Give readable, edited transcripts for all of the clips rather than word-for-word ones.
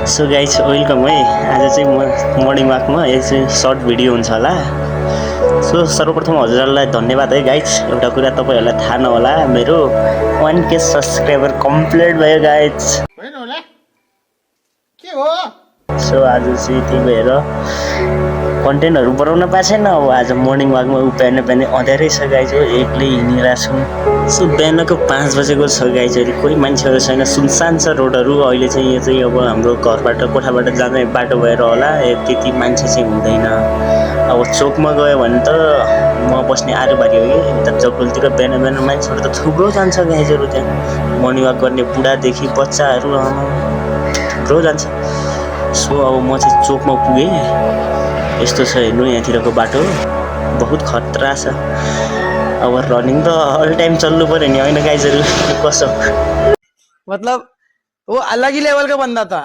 So guys welcome है। आज चाहिँ म मर्निङ वाकमा यो चाहिँ सर्ट भिडियो हुन्छ होला। सो सर्वप्रथम हजुरहरूलाई धन्यवाद है गाइज। एउटा कुरा तपाईँहरूलाई थाहा नहोला, मेरो 1K सब्सक्राइबर कम्प्लिट भयो गाइज। सो आज चाहिँ त्यही भएर कन्टेन्टहरू बनाउन पाएको छैन। अब आज मर्निङ वाकमा बिहान बिहानै अँध्यारै छ गाइज हो, एक्लै हिँडिरहेको छु। सो बिहानको 5 बजेको छ गाइजहरू, कोही मान्छेहरू छैन, सुनसान छ रोडहरू। अहिले चाहिँ यो चाहिँ अब हाम्रो घरबाट कोठाबाट जाने बाटो भएर होला, त्यति मान्छे चाहिँ हुँदैन। अब चोकमा गयो भने त म बस्ने आरुबारी हो कि यता जगडोलतिर बिहान बिहान मान्छेहरू त थुप्रो जान्छ गाइजहरू। त्यहाँ मर्निङ वाक गर्ने बुढादेखि बच्चाहरू थुप्रो जान्छ। सो अब म चाहिँ चोकमा पुगेँ। यस्तो छ हेर्नु, यहाँतिरको बाटो बहुत खतरा छ। अब रनिङ त अल टाइम चल्नु पर्यो नि, होइन गाइजहरू? कसो मतलब वो अलग ही लेवल का बंदा था।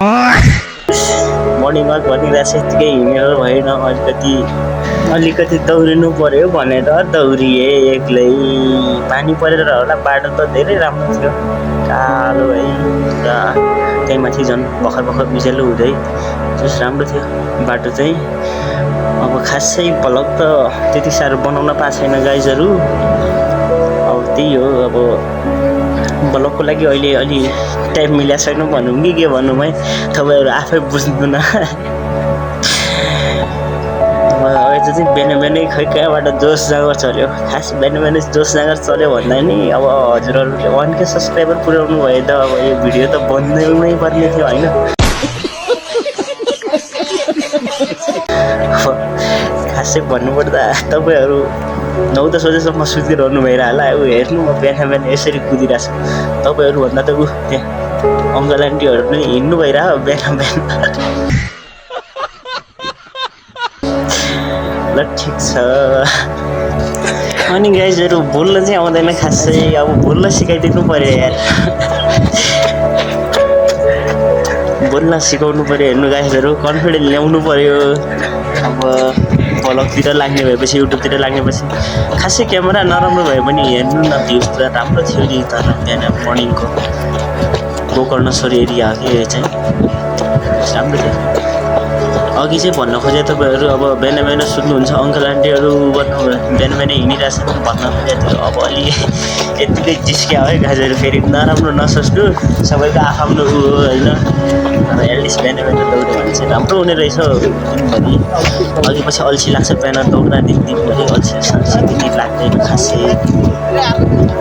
मर्निङ वाक भनिरहेको छ, यत्तिकै हिँडेर भएन। अलिकति दौडिनु पर्यो भनेर दौडिएँ एक्लै। पानी परेर होला, बाटो त धेरै राम्रो थियो, कालो है पुरा। त्यही माथि झन् भर्खर भर्खर उज्यालो हुँदै जस राम्रो थियो बाटो चाहिँ। अब खासै भ्लग त त्यति साह्रो बनाउन पाएको छैन गाइजहरू। अब त्यही हो, अब भ्लगको लागि अहिले अलि टाइम मिलेको छैन भनौँ कि के भनौँ है, तपाईँहरू आफै बुझ्नुहुन्न। अहिले चाहिँ बिहान बिहानै खै कहाँबाट जोस जाँगर चल्यो। खास बिहान बिहानै जोस जाँगर चल्यो भन्दा नि अब हजुरहरूले 1K सब्सक्राइबर पुर्याउनु भयो त अब यो भिडियो त बन्नै पर्ने थियो, होइन? खासै भन्नुपर्दा तपाईँहरू 9-10 बजेसम्म सुतिरहनु भइरह होला। ऊ हेर्नु, म बिहान बिहान यसरी कुदिरहेको छु। तपाईँहरूभन्दा त ऊ त्यहाँ अङ्कल आन्टीहरू पनि हिँड्नु भइरह बिहान बिहान। ल ठिक छ। अनि गाइजहरू बोल्न चाहिँ आउँदैन खासै, अब बोल्न सिकाइदिनु पऱ्यो यार। बोल्न सिकाउनु पऱ्यो। हेर्नु गाइजहरू, कन्फिडेन्ट ल्याउनु पऱ्यो। अब भ्लगतिर लाग्ने भएपछि, युट्युबतिर लाग्नेपछि खासै क्यामेरा नराम्रो भए पनि हेर्नु न, भ्युज त राम्रो थियो नि। तर बिहान मर्निङको गोकर्णेश्वर एरिया हो कि यो चाहिँ, राम्रो थियो। अघि चाहिँ भन्न खोजेँ तपाईँहरू, अब बिहान बिहान सुत्नुहुन्छ अङ्कल आन्टीहरू भन्नु, बिहान बिहान हिँडिरहेछ भन्न खोजेँ थियो। अब अलि यत्तिकै जिस्क्या है गाइजहरू, फेरि नराम्रो नसोच्नु, सबैको आफ्नो ऊ हो, होइन? तर एटलिस्ट बिहान बिहान दौड्यो भने चाहिँ राम्रो हुने रहेछ दिनभरि। अघि पछि अल्छी लाग्छ बिहान दौड्दा, दिनभरि अल्छी त्यति लाग्दैन खासै।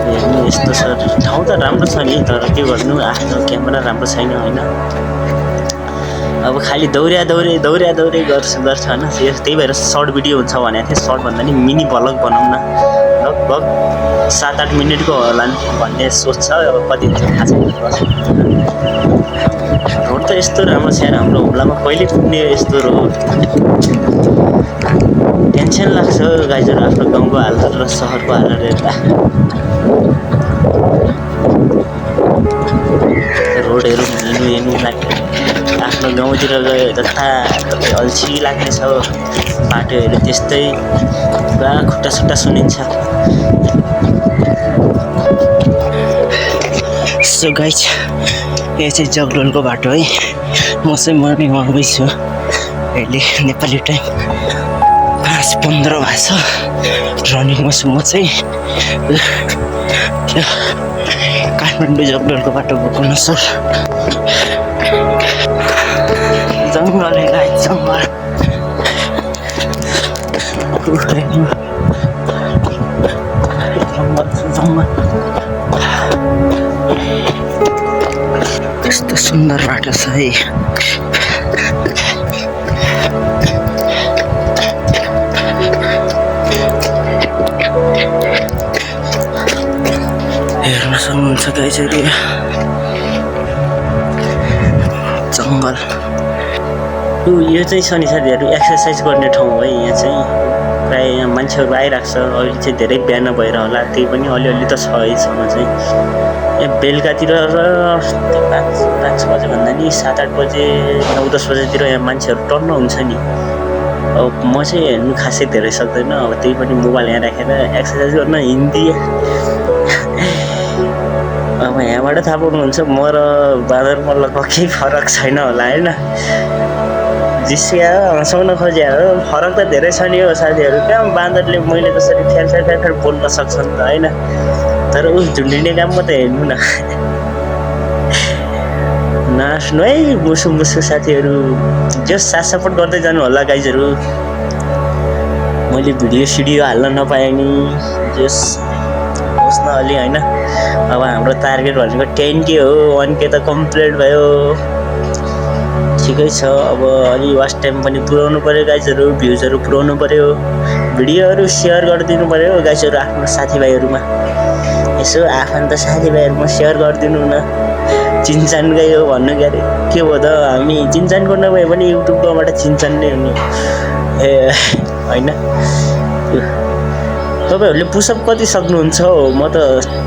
हेर्नु यस्तो छ, ठाउँ त राम्रो छ नि, तर के गर्नु, आफ्नो क्यामेरा राम्रो छैन, होइन? अब खालि दौड्या दौडे गर्छ होइन? त्यही भएर सर्ट भिडियो हुन्छ भनेको थिएँ। सर्ट भन्दा नि मिनी भ्लग बनाउँ न, लगभग 7-8 मिनटको होला भन्ने सोच छ। अब कति हुन्छ थाहा छैन। रोड त यस्तो राम्रो छ यार, हाम्रो हुम्लामा कहिले पुग्ने यस्तो रोड। टेन्सन लाग्छ गाइजहरू आफ्नो गाउँको हालत र सहरको हालत हेर्दा। रोडहरू हिँड्नु लाग्ने, आफ्नो गाउँतिर गयो जता अल्छी लाग्ने छ। बाटोहरू त्यस्तै, पुरा खुट्टा सुट्टा सुनिन्छ। सो गाइज, यो चाहिँ जगडोलको बाटो है। म चाहिँ मर्निङ वाकमै छु। अहिले नेपाली टाइम 5:15 भएको छ। रनिङमा छु म चाहिँ। काठमाडौँ जगडोलको बाटो गोकर्णेश्वर। जङ्गल है गाइज, जङ्गल। जङ्गल कस्तो सुन्दर बाटो छ है। हेर्न सक्नुहुन्छ गाइजहरू, जङ्गल। यो चाहिँ शनि साथीहरू एक्सर्साइज गर्ने ठाउँ है। यहाँ चाहिँ प्रायः यहाँ मान्छेहरू आइरहेको छ। अहिले चाहिँ धेरै बिहान भएर होला, त्यही पनि अलिअलि त छ हैसम्म चाहिँ। यहाँ बेलुकातिर र 5 बजे भन्दा नि 7-8 बजे 9-10 बजेतिर यहाँ मान्छेहरू टन्न हुन्छ नि। अब म चाहिँ हेर्नु खासै धेरै सक्दैन, अब त्यही पनि मोबाइल यहाँ राखेर एक्सर्साइज गर्न हिँड्दिएँ। अब अब यहाँबाट थाहा पाउनुहुन्छ म र बाँदर मल्लको केही फरक छैन होला होइन जिस्किया हँसाउन खोज्या हो फरक त धेरै छ नि हो साथीहरू कहाँ बाँदरले मैले जसरी फ्यार बोल्न सक्छ नि त होइन तर उस झुन्डिने काम म त हेर्नु न नाच्नु है मुसु मुसु साथीहरू जस साथ सपोर्ट गर्दै जानु होला गाइजहरू मैले भिडियो सिडियो हाल्न नपाएँ नि जस होस् न अलि होइन अब हाम्रो टार्गेट भनेको 10K हो 1K त कम्प्लिट भयो ठिकै छ अब अलि वाच टाइम पनि पुऱ्याउनु पऱ्यो गाइजहरू भ्युजहरू पुऱ्याउनु पऱ्यो भिडियोहरू सेयर गरिदिनु पऱ्यो गाइजहरू आफ्नो साथीभाइहरूमा यसो आफन्त साथीभाइहरूमा सेयर गरिदिनु न चिन्चान गयो भन्नु गरे के भयो त हामी चिन्चानको नभए पनि युट्युबकोबाट चिन्चान नै हुने ए होइन तपाईँहरूले पुसअप कति सक्नुहुन्छ हो म त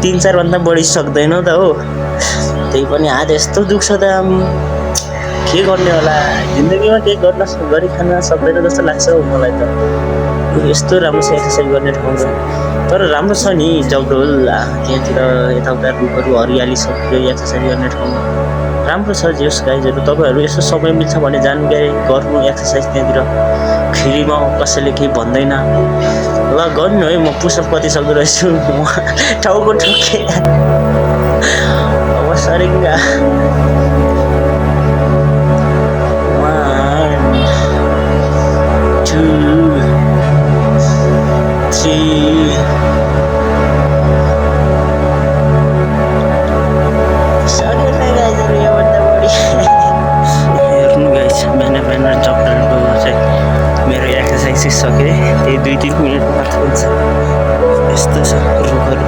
3-4 भन्दा बढी सक्दैन त हो त्यही पनि हात यस्तो दुख्छ त हामी के गर्ने होला जिन्दगीमा केही गरी खान सक्दैन जस्तो लाग्छ हौ मलाई त यस्तो राम्रो छ एक्सर्साइज गर्ने ठाउँ छ तर राम्रो छ नि जगडोल त्यहाँतिर यताउता रुखहरू हरियाली छ एक्सर्साइज गर्ने ठाउँमा राम्रो छ जेस गाइजहरू तपाईँहरू यसो समय मिल्छ भने जानु गर्नु एक्सर्साइज त्यहाँतिर फेरिमा कसैले केही भन्दैन ल गर्नु है म पुसअप कति सक्दो रहेछु म टाउको ठोके अब सरिङ्गा 1 2 3 सके त्यही 2-3 मिनट मात्र हुन्छ यस्तो छ रुखहरू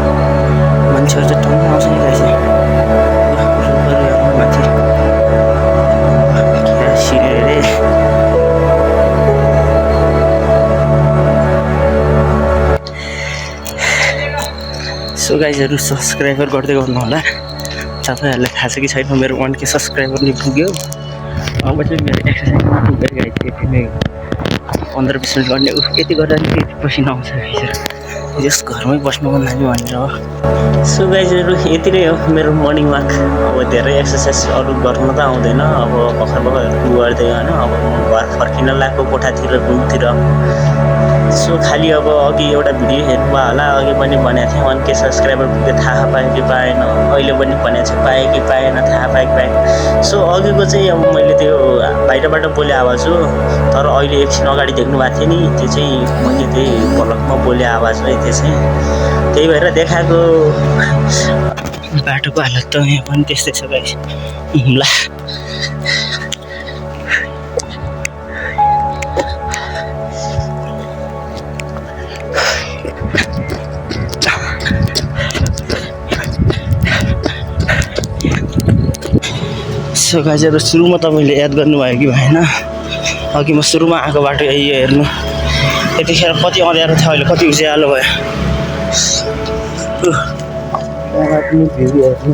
मान्छेहरू चाहिँ ठाउँमा आउँछ नि रहेछ रुखहरू माथि सिँढी अरे सो गाइजहरू सब्सक्राइबर गर्दै गर्नु होला तपाईँहरूलाई थाहा छ कि छैन मेरो 1K सब्सक्राइबर नि पुग्यो अब चाहिँ मेरो एक्सर्साइज पुग्यो गाइज यति नै 15-20 मिनट गर्ने यति गर्दा नि यति पसिना आउँछ गाइजहरू जस घरमै बस्नु मन लाग्यो भनेर हो सो गाइजहरू यति नै हो मेरो मर्निङ वाक अब धेरै एक्सर्साइज अरू गर्न त आउँदैन अब भर्खर गर्दै होइन अब म घर फर्किन लागेको कोठातिर रुमतिर सो खालि अब अघि एउटा भिडियो हेर्नुभयो होला अघि पनि भनेको थिएँ 1K सब्सक्राइबर पुग्यो थाहा पाएँ कि पाएन अहिले पनि भनेको छु पाएँ कि पाएन थाहा पाएँ कि पाएन सो अघिको चाहिँ अब मैले त्यो बाहिरबाट बोले आवाज हो तर अहिले एकछिन अगाडि देख्नु भएको थियो नि त्यो चाहिँ मैले त्यही भ्लगमा बोले आवाज हो त्यो चाहिँ त्यही भएर देखाएको बाटोको हालत त यहाँ पनि त्यस्तै छ गाइस ल सो गाइजहरू सुरुमा तपाईँले याद गर्नुभयो कि भएन अघि म सुरुमा आएको बाटो यही हेर्नु त्यतिखेर कति अँध्यारो थियो अहिले कति उज्यालो भयो पनि भ्यू हेर्नु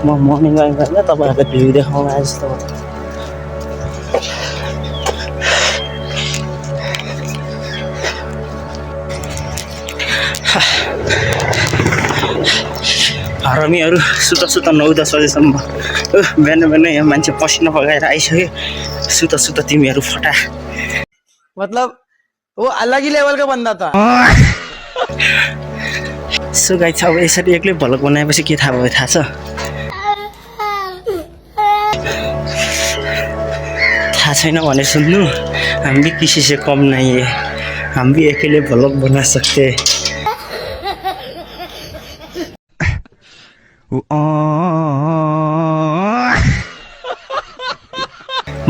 म मर्निङ वाक होइन तपाईँहरूलाई भ्यू देखाउनु आए जस्तो हरामीहरू सुता 9-10 बजेसम्म बिहान यहाँ मान्छे पसिना बगाएर आइसक्यो सुता तिमीहरू फटा मतलब वो अलग ही लेवल का बंदा था सो गाइस अब यसरी एक्लै भ्लग बनाएपछि के थाहा भयो थाहा छ थाहा छैन भने सुन्नु हम भी किसी से कम नहीं है हम भी अकेले भ्लग बना सकते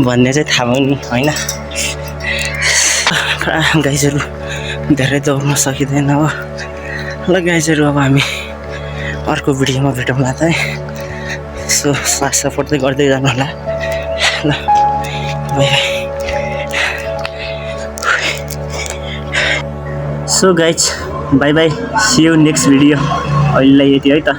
भन्ने चाहिँ थाहा भयो नि होइन गाइजहरू धेरै दौड्न सकिँदैन हो ल गाइजहरू अब हामी अर्को भिडियोमा भेटौँला त है सो साथ सपोर्ट चाहिँ गर्दै जानु होला ल bye bye so guys bye bye see you next video अहिलेलाई यति है त